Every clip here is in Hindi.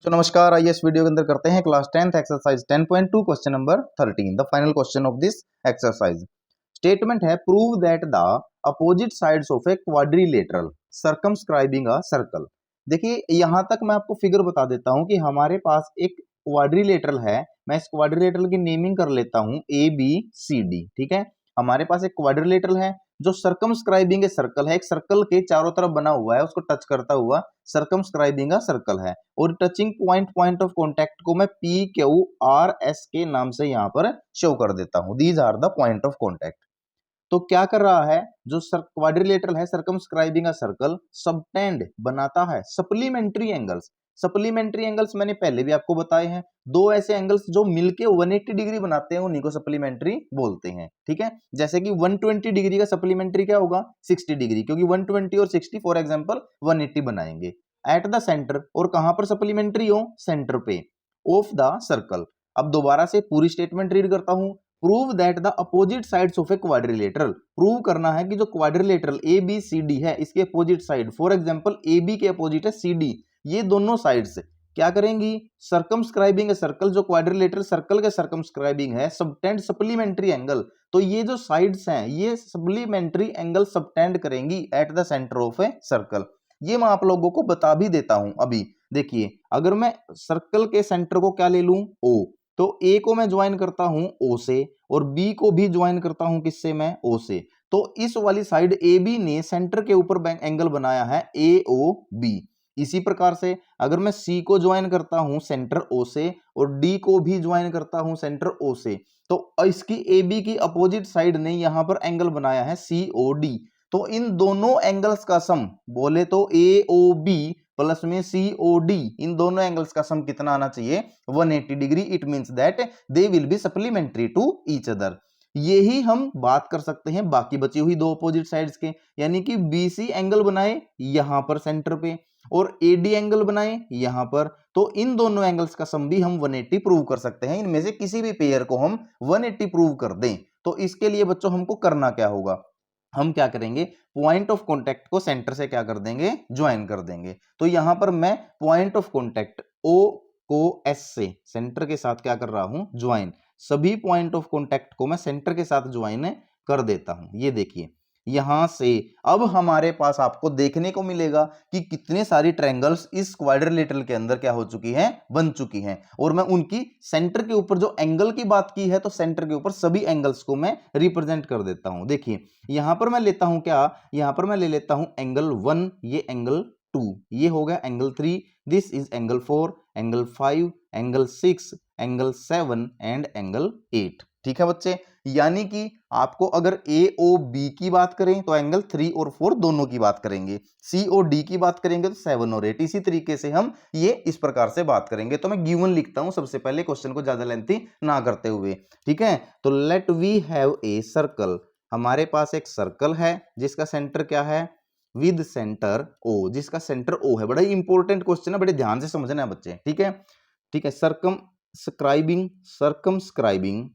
तो नमस्कार, आइए इस वीडियो के अंदर करते हैं class 10th exercise 10.2 question number 13 the final question of this exercise. Statement है prove that the opposite sides of a quadrilateral circumscribing a circle. देखिए यहां तक मैं आपको फिगर बता देता हूं कि हमारे पास एक क्वाड्रिलेटरल है। मैं इस क्वाड्रिलेटरल की नेमिंग कर लेता हूं ए बी सी डी। ठीक है, हमारे पास एक क्वाड्रिलेटरल है जो सर्कमस्क्राइबिंग ए सर्कल है, एक सर्कल के चारों तरफ बना हुआ है, उसको टच करता हुआ सर्कमस्क्राइबिंग अ सर्कल है। और टचिंग पॉइंट ऑफ कॉन्टैक्ट को मैं पी क्यू आर एस के नाम से यहां पर शो कर देता हूं। These are the point of contact. तो क्या कर रहा है जो क्वाड्रिलेटरल है सर्कमस्क्राइबिंग अ सर्कल, सबटेंड बनाता है सप्लीमेंट्री एंगल्स। सप्लीमेंट्री एंगल्स मैंने पहले भी आपको बताए हैं, दो ऐसे एंगल्स जो मिलके 180 डिग्री बनाते हैं उन्हीं को सप्लीमेंट्री बोलते हैं। ठीक है, जैसे कि 120 डिग्री का सप्लीमेंट्री क्या होगा 60 डिग्री, क्योंकि 120 और 60 फॉर एग्जांपल 180 बनाएंगे। एट द सेंटर, और कहां पर सप्लीमेंट्री हो, सेंटर पे ऑफ द सर्कल। अब दोबारा से पूरी स्टेटमेंट रीड करता हूं। Prove that the opposite sides of a quadrilateral. Prove करना है कि जो quadrilateral A B C D है इसके opposite side, for example A B के अपोजिट है सी डी, ये दोनों साइड्स क्या करेंगी सर्कमस्क्राइबिंग ए सर्कल। जो क्वाड्रिलेटरल सर्कल के सर्कमस्क्राइबिंग है सबटेंड सप्लीमेंट्री एंगल, तो ये जो साइड्स हैं ये सप्लीमेंट्री एंगल सबटेंड करेंगी at the centre of a circle. ये मैं आप लोगों को बता भी देता हूं। अभी देखिए, अगर मैं सर्कल के सेंटर को क्या ले लूं ओ, तो ए को मैं ज्वाइन करता हूं ओ से, और बी को भी ज्वाइन करता हूं किससे, मैं ओ से। तो इस वाली साइड ए बी ने सेंटर के ऊपर एंगल बनाया है ए ओ बी। इसी प्रकार से अगर मैं सी को ज्वाइन करता हूं सेंटर ओ से, और डी को भी ज्वाइन करता हूं सेंटर ओ से, तो इसकी ए बी की अपोजिट साइड ने यहां पर एंगल बनाया है सी ओ डी। तो इन दोनों एंगल्स का सम बोले तो ए ओ बी प्लस में सी ओ डी, इन दोनों एंगल्स का सम कितना आना चाहिए 180 degree. It means that they will be supplementary to each other. यही हम बात कर सकते हैं बाकी बची हुई दो अपोजिट साइड्स के, यानी कि बीसी एंगल बनाए यहां पर सेंटर पे, और एडी एंगल बनाए यहां पर। तो इन दोनों एंगल्स का सम भी हम 180 प्रूव कर सकते हैं। इनमें से किसी भी पेयर को हम 180 प्रूव कर दें, तो इसके लिए बच्चों हमको करना क्या होगा, हम क्या करेंगे पॉइंट ऑफ कॉन्टैक्ट को सेंटर से क्या कर देंगे ज्वाइन कर देंगे। तो यहां पर मैं पॉइंट ऑफ कॉन्टैक्ट ओ को एस से सेंटर के साथ क्या कर रहा हूं ज्वाइन। सभी पॉइंट ऑफ कॉन्टैक्ट को मैं सेंटर के साथ ज्वाइन कर देता हूं। ये देखिए यहां से अब हमारे पास आपको देखने को मिलेगा कि कितने सारी ट्रायंगल्स इस क्वाड्रिलेटरल के अंदर क्या हो चुकी हैं, बन चुकी हैं। और मैं उनकी सेंटर के ऊपर जो एंगल की बात की है, तो सेंटर के ऊपर सभी एंगल्स को मैं रिप्रेजेंट कर देता हूं। देखिए यहां पर मैं लेता हूं क्या, यहां पर मैं ले लेता हूं एंगल 1, ये एंगल 2, ये हो गया angle 3, this is angle 4, angle 5, angle 6, angle 7 and angle 8। ठीक है बच्चे, यानी कि आपको अगर ए ओ बी की बात करें तो एंगल 3 और 4 दोनों की बात करेंगे, सी ओ डी की बात करेंगे तो 7 और 8। इसी तरीके से हम ये इस प्रकार से बात करेंगे। तो मैं गिवन लिखता हूं सबसे पहले, क्वेश्चन को ज्यादा लेंथी ना करते हुए। ठीक है, तो let we have a circle. हमारे पास एक सर्कल है जिसका सेंटर क्या है, विद सेंटर ओ, जिसका सेंटर ओ है। बड़ा ही इंपॉर्टेंट क्वेश्चन है, बड़े ध्यान से समझना है बच्चे। ठीक है, ठीक है। सर्कमस्क्राइबिंग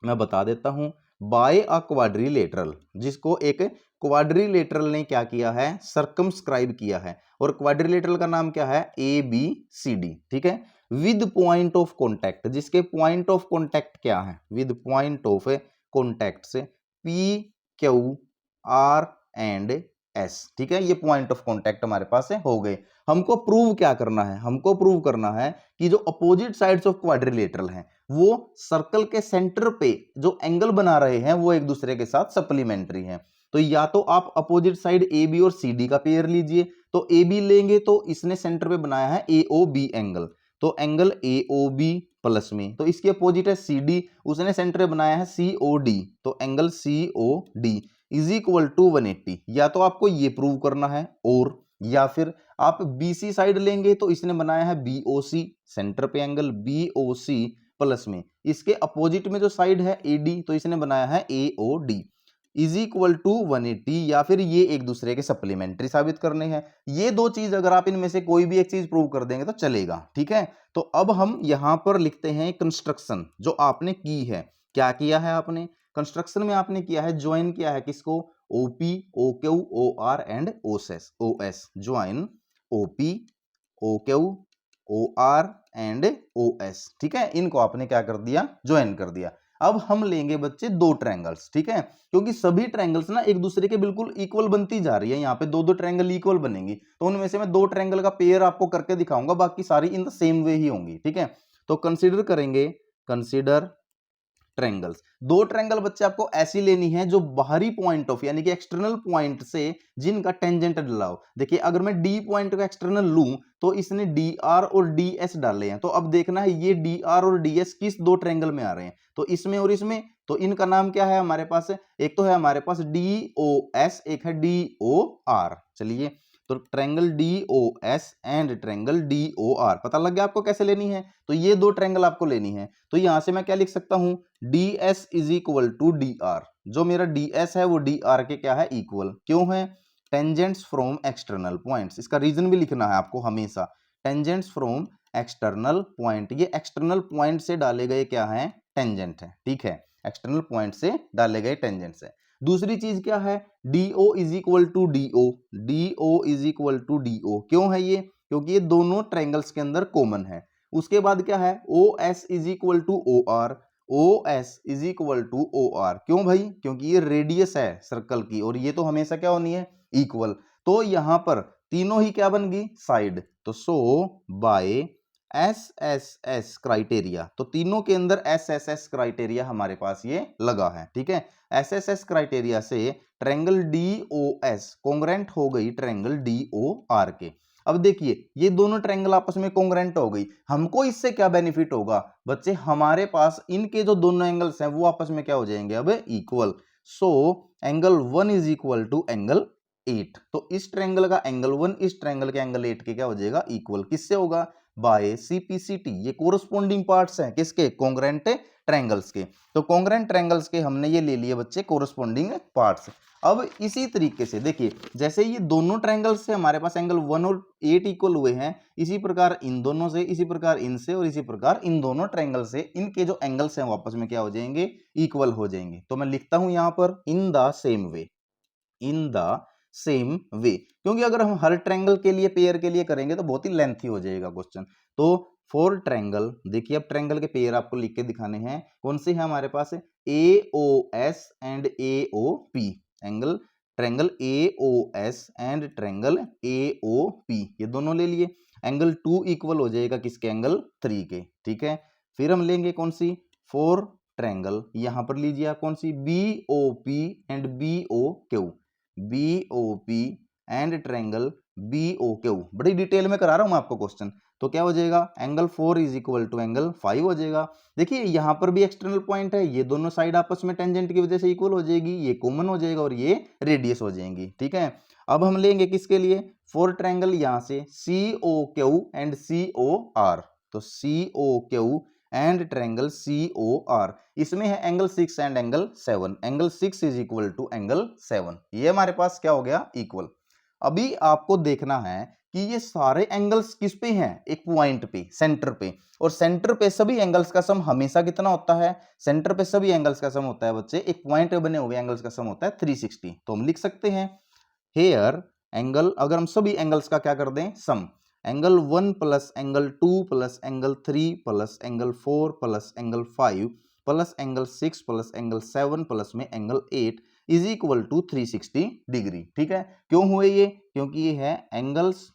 मैं बता देता हूं बाय अ क्वाड्रिलेटरल, जिसको एक क्वाड्रिलेटरल ने क्या किया है सर्कमस्क्राइब किया है। और क्वाड्रिलेटरल का नाम क्या है ए बी सी डी। ठीक है, विद पॉइंट ऑफ कॉन्टैक्ट, जिसके पॉइंट ऑफ कॉन्टैक्ट क्या है, विद पॉइंट ऑफ कॉन्टैक्ट से P Q R and S. ठीक है, ये पॉइंट ऑफ कॉन्टैक्ट हमारे पास है, हो गए। हमको प्रूव क्या करना है, हमको प्रूव करना है कि जो अपोजिट साइड्स ऑफ क्वाड्रिलेटरल हैं वो सर्कल के सेंटर पे जो एंगल बना रहे हैं वो एक दूसरे के साथ सप्लीमेंट्री हैं। तो या तो आप अपोजिट साइड ए बी और सी डी का पेयर लीजिए, तो ए बी लेंगे तो इसने सेंटर पे बनाया है ए ओ बी एंगल, तो angle A O B plus में, तो इसके अपोजिट है सी डी, उसने सेंटर पे बनाया है सी ओ डी, तो angle C O D is equal to 180। या तो आपको ये प्रूव करना है, और या फिर आप बीसी साइड लेंगे तो इसने बनाया है बीओसी, सेंटर पे एंगल बीओसी प्लस में, इसके अपोजिट में जो साइड है एडी, तो इसने बनाया है एओडी इज इक्वल टू 180। या फिर ये एक दूसरे के सप्लीमेंट्री साबित करने हैं। ये दो चीज अगर आप इनमें से कोई भी एक चीज प्रूव कर देंगे तो चलेगा। ठीक है, तो अब हम यहां पर लिखते हैं कंस्ट्रक्शन जो आपने की है। क्या किया है आपने कंस्ट्रक्शन में, आपने किया है ज्वाइन किया है किसको, O P O Q O R and O S join O P O Q O R and O S, ठीक है, इनको आपने क्या कर दिया, ज्वाइन कर दिया। अब हम लेंगे बच्चे दो ट्रायंगल्स, ठीक है, क्योंकि सभी ट्रायंगल्स ना एक दूसरे के बिल्कुल इक्वल बनती जा रही है, यहाँ पे दो दो ट्रायंगल इक्वल बनेंगी, तो उनमें से मैं दो ट्रायंगल का पेयर आपको करके दिखाऊंगा, बाकी सारी इन द सेम वे ही होंगी, ठीक है। तो कंसीडर करेंगे, कंसीडर ट्रायंगल्स, दो ट्रायंगल बच्चे आपको ऐसी लेनी है जो बाहरी पॉइंट ऑफ यानी कि एक्सटर्नल पॉइंट से जिनका टेंजेंट डला हो। देखिए अगर मैं डी पॉइंट को एक्सटर्नल लूं तो इसने डी आर और डी एस डाले हैं, तो अब देखना है ये डी आर और डी एस किस दो ट्रायंगल में आ रहे हैं, तो इसमें और इसमें, तो इनका नाम क्या है हमारे पास, एक तो है हमारे पास डी ओ एस, एक है डी ओ आर। चलिए तो triangle D O S and triangle D O R, पता लग गया आपको कैसे लेनी है, तो ये दो ट्रायंगल आपको लेनी है, तो यहां से मैं क्या लिख सकता हूं, D S is equal to D R, जो मेरा डी एस है वो डी आर के क्या है, इक्वल, क्यों है, टेंजेंट्स फ्रॉम एक्सटर्नल पॉइंट्स, इसका रीजन भी लिखना है आपको हमेशा, टेंजेंट्स फ्रॉम एक्सटर्नल पॉइंट, ये एक्सटर्नल पॉइंट से डाले गए क्या है, टेंजेंट है, ठीक है, एक्सटर्नल पॉइंट से डाले गए टेंजेंट्स है। दूसरी चीज क्या है, DO is equal to DO, DO is equal to DO, क्यों है ये, क्योंकि ये दोनों ट्रायंगल्स के अंदर कॉमन है। उसके बाद क्या है, OS is equal to OR, OS is equal to OR, क्यों भाई, क्योंकि ये रेडियस है सर्कल की और ये तो हमेशा क्या होनी है, इक्वल, तो यहां पर तीनों ही क्या बन गई, साइड, तो सो बाय SSS क्राइटेरिया, तो तीनों के अंदर SSS क्राइटेरिया हमारे पास ये लगा है, ठीक है, SSS क्राइटेरिया से ट्रायंगल DOS कॉन्ग्रेंट हो गई ट्रायंगल DOR के। अब देखिए ये दोनों ट्रायंगल आपस में कॉन्ग्रेंट हो गई, हमको इससे क्या बेनिफिट होगा बच्चे, हमारे पास इनके जो दोनों एंगल्स हैं वो आपस में क्या हो जाएंगे अब, equal, so angle 1 is equal to angle 8, तो इस ट्रायंगल का एंगल 1 इस ट्रायंगल के एंगल 8 के क्या हो जाएगा, इक्वल, किससे होगा, बाय CPCT, ये कोरस्पोंडिंग पार्ट्स हैं किसके, कॉन्ग्रेंट ट्रायंगल्स के, तो कॉन्ग्रेंट ट्रायंगल्स के हमने ये ले लिए बच्चे कोरस्पोंडिंग पार्ट्स। अब इसी तरीके से देखिए जैसे ये दोनों ट्रायंगल्स से हमारे पास एंगल 1 और 8 इक्वल हुए हैं, इसी प्रकार इन दोनों से, इसी प्रकार इनसे और इसी प्रकार इन दोनों ट्रायंगल से इनके जो एंगल्स हैं वो आपस में क्या हो जाएंगे, इक्वल हो जाएंगे। तो मैं लिखता हूं यहां पर in the same way, in the same way, क्योंकि अगर हम हर ट्रायंगल के लिए पेयर के लिए करेंगे तो बहुत ही लेंथी हो जाएगा क्वेश्चन। तो फॉर ट्रायंगल, देखिए अब ट्रायंगल के पेयर आपको लिख के दिखाने हैं, कौन से हैं हमारे पास, AOS and AOP, angle triangle AOS and triangle AOP, ये दोनों ले लिए, एंगल 2 इक्वल हो जाएगा किसके, एंगल 3 के, ठीक है। फिर हम लेंगे कौन सी, फॉर ट्रायंगल, यहां पर लीजिए आप कौन सी, BOP and BOQ, BOP and triangle BOQ, बड़ी डिटेल में करा रहा हूं मैं आपको क्वेश्चन, तो क्या हो जाएगा, angle 4 is equal to angle 5 हो जाएगा। देखिए यहां पर भी एक्सटर्नल पॉइंट है, ये दोनों साइड आपस में टेंजेंट की वजह से इक्वल हो जाएगी, ये कॉमन हो जाएगा और ये रेडियस हो जाएंगी, ठीक है। अब हम लेंगे किसके लिए, फोर ट्रायंगल, यहां से COQ एंड COR, तो COQ एंड ट्रायंगल COR, इसमें है angle 6 and angle 7, angle 6 is equal to angle 7, ये हमारे पास क्या हो गया, इक्वल। अभी आपको देखना है कि ये सारे एंगल्स किस पे हैं, एक पॉइंट पे, सेंटर पे, और सेंटर पे सभी एंगल्स का सम हमेशा कितना होता है, सेंटर पे सभी एंगल्स का सम होता है बच्चे, एक पॉइंट पे बने हुए एंगल्स का सम होता है 360, तो हम लिख सकते हैं हेयर एंगल, अगर हम सभी एंगल्स का क्या कर दें, sum, angle 1 plus angle 2 plus angle 3 plus angle 4 plus angle 5 plus angle 6 plus angle 7 plus में angle 8 is equal to 360 degree, ठीक है। क्यों हुए ये, क्योंकि ये है एंगल्स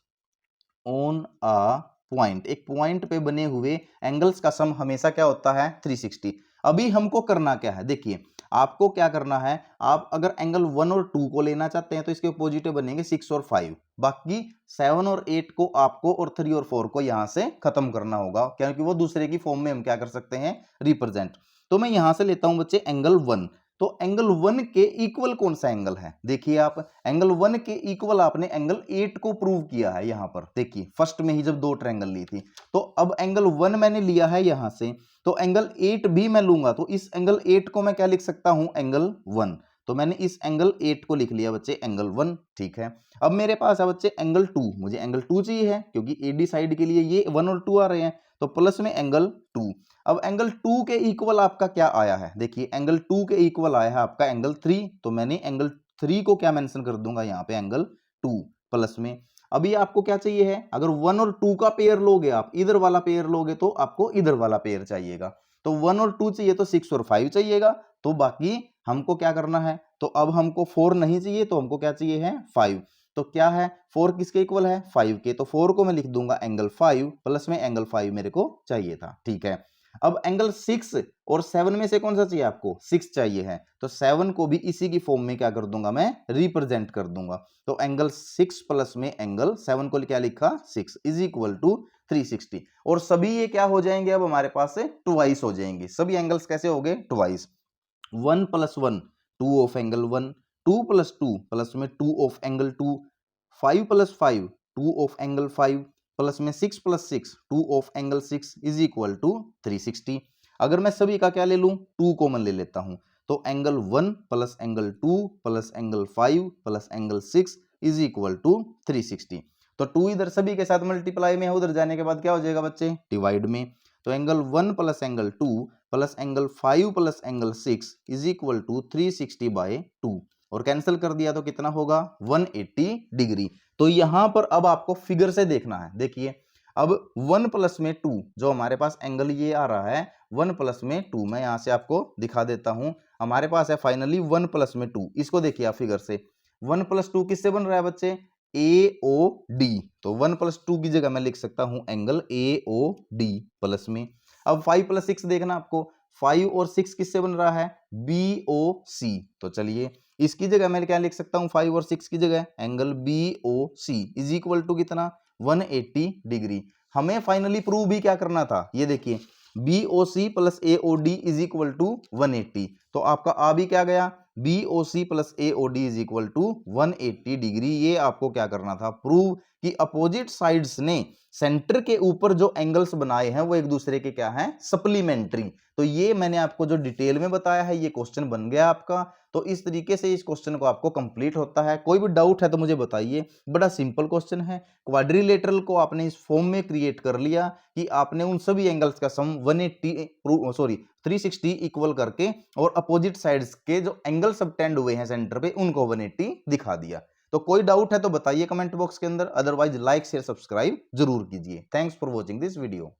ऑन अ पॉइंट, एक पॉइंट पे बने हुए एंगल्स का सम हमेशा क्या होता है, 360। अभी हमको करना क्या है, देखिए आपको क्या करना है, आप अगर एंगल 1 और 2 को लेना चाहते हैं तो इसके अपोजिट बनेंगे 6 और 5, बाकी 7 और 8 को आपको और 3 और 4 को यहां से खत्म करना होगा, क्योंकि वो दूसरे की फॉर्म में हम क्या कर सकते हैं, रिप्रेजेंट। तो मैं यहां से लेता हूं बच्चे एंगल 1, तो एंगल 1 के इक्वल कौन सा एंगल है, देखिए आप एंगल 1 के इक्वल आपने एंगल 8 को प्रूव किया है यहां पर, देखिए फर्स्ट में ही जब दो ट्रायंगल ली थी, तो अब एंगल 1 मैंने लिया है यहां से, तो एंगल 8 भी मैं लूंगा, तो इस एंगल 8 को मैं क्या लिख सकता हूं, एंगल 1, तो मैंने इस एंगल 8 को लिख लिया बच्चे एंगल 1, ठीक है। अब मेरे पास है बच्चे एंगल 2, मुझे एंगल 2 चाहिए है क्योंकि AD साइड के लिए ये 1 और 2 आ रहे हैं, तो प्लस में एंगल 2। अब एंगल 2 के इक्वल आपका क्या आया है, देखिए एंगल 2 के इक्वल आया है आपका एंगल 3, तो मैंने एंगल 3 को क्या मेंशन कर दूंगा यहाँ पे, एंगल 2 प्लस में। अभी आपको क्या चाहिए है, अगर 1 और 2 का पेयर लोगे आप, इधर वाला पेयर लोगे तो आपको इधर वाला पेयर चाहिएगा। तो 1 और 2 चाहिए तो 6 और 5 चाहिएगा। तो बाकी हमको क्या करना है, तो अब हमको 4 नहीं चाहिए, तो हमको क्या चाहिए है 5। तो क्या है 4 किसके इक्वल है 5 के, तो 4 को मैं लिख दूंगा एंगल 5 प्लस में एंगल 5 मेरे को चाहिए था, ठीक है। अब एंगल 6 और 7 में से कौन सा चाहिए आपको, 6 चाहिए है, तो 7 को भी इसी की फॉर्म में क्या कर दूंगा मैं रिप्रेजेंट कर दूंगा। तो एंगल 6 प्लस में एंगल 7 को क्या लिखा 6 इज इक्वल टू 360। और सभी ये क्या हो जाएंगे अब हमारे पास से ट्वाइस हो जाएंगे, सभी एंगल्स कैसे हो गए twice. 1 plus 1 2 of angle 1, 2 plus 2 plus में 2 of angle 2, 5 plus 5 2 of angle 5 plus में 6 plus 6 2 of angle 6 is equal to 360। अगर मैं सभी का क्या ले लूं 2 कॉमन ले लेता हूं, तो angle 1 plus angle 2 plus angle 5 plus angle 6 is equal to 360। तो 2 इधर सभी के साथ मल्टीप्लाई में है, उधर जाने के बाद क्या हो जाएगा बच्चे डिवाइड में। तो angle 1 plus angle 2 plus angle 5 plus angle 6 is equal to 360 by 2, और कैंसिल कर दिया तो कितना होगा 180 डिग्री। तो यहां पर अब आपको फिगर से देखना है, देखिए अब 1 प्लस में 2 जो हमारे पास एंगल ये आ रहा है 1 प्लस में 2, मैं यहां से आपको दिखा देता हूं, हमारे पास है फाइनली 1 प्लस में 2, इसको देखिए आप फिगर से 1 प्लस 2 किससे बन रहा है बच्चे ए ओ डी, तो 1 प्लस 2 की जगह मैं लिख सकता हूं angle A O D plus में। अब 5 प्लस 6 देखना आपको, 5 और 6 किससे बन रहा है बी ओ सी, तो चलिए इसकी जगह मैं क्या लिख सकता हूं 5 और 6 की जगह angle B O C is equal to कितना 180 डिग्री। हमें फाइनली प्रूव भी क्या करना था, ये देखिए B O C plus A O D is equal to 180, तो आपका आ भी क्या गया B O C plus A O D is equal to 180 degree. ये आपको क्या करना था प्रूव कि अपोजिट साइड्स ने सेंटर के ऊपर जो एंगल्स बनाए हैं वो एक दूसरे के क्या हैं सप्लीमेंट्री। तो ये मैंने आपको जो डिटेल में बताया है ये क्वेश्चन बन गया आपका। तो इस तरीके से इस क्वेश्चन को आपको कंप्लीट होता है। कोई भी डाउट है तो मुझे बताइए, बड़ा सिंपल क्वेश्चन है। क्वाड्रिलेटरल को आपने इस फॉर्म में क्रिएट कर लिया कि आपने उन सभी एंगल्स का सम 360 इक्वल करके और अपोजिट साइड्स के जो एंगल सबटेंड हुए हैं सेंटर पे उनको 180 दिखा दिया। तो कोई डाउट है तो बताइए कमेंट बॉक्स के अंदर, अदरवाइज लाइक शेयर सब्सक्राइब जरूर कीजिए। Thanks for watching this video.